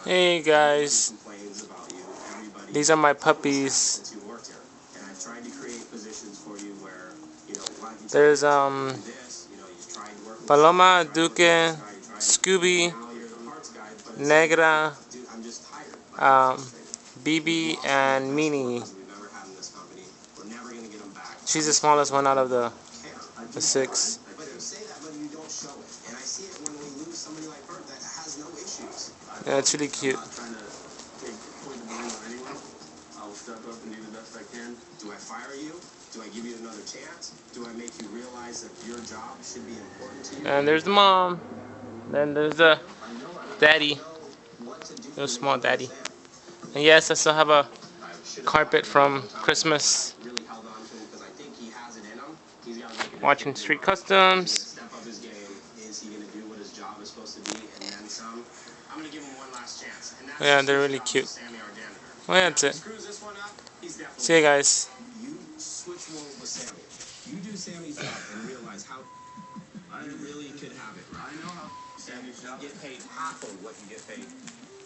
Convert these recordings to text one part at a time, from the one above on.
Hey guys, these are my puppies. There's Paloma, Duque, Scooby, Negra, BB, and Meanie. She's the smallest one out of the 6. Yeah, it's really cute. I'll step up and do the best I can. Do I fire you? Do I give you another chance? Do I make you realize that your job should be important to you? And there's the mom. Then there's the daddy. Little small daddy. And yes, I still have a carpet from Christmas. Watching Street Customs. Yeah, they're really cute. Well, yeah, that's it. See you guys. You switch roles with Sammy. You do Sammy's job and realize how you really could have it, right? I know how Sammy's job. Get paid half of what you get paid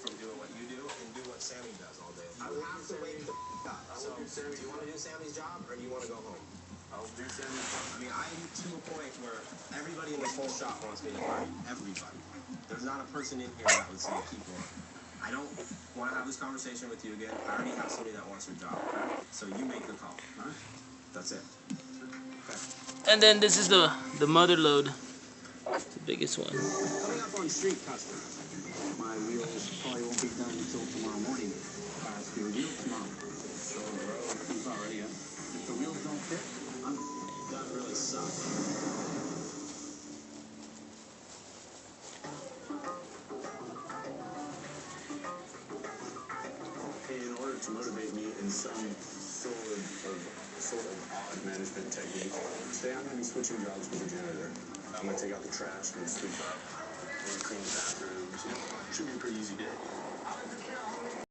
from doing what you do and do what Sammy does all day. You have to wake the up. So, do you want to do Sammy's job or do you want to go home? I'll do Sammy's job. I mean, I'm to a point where everybody in this whole shop wants me to hire you. Everybody. There's not a person in here that would say keep going. I don't want to have this conversation with you again. I already have somebody that wants your job. So you make the call. All right? That's it. Okay. And then this is the mother load. It's the biggest one. Coming up on Street Custom. My wheels probably won't be done until tomorrow morning. The wheel tomorrow. So on the road. It's already up. If the wheels don't fit, that really sucks. In order to motivate me in some sort of odd management technique, today I'm going to be switching jobs with the janitor. I'm going to take out the trash, I'm going to sweep up, I'm going to clean the bathrooms. Should be a pretty easy day.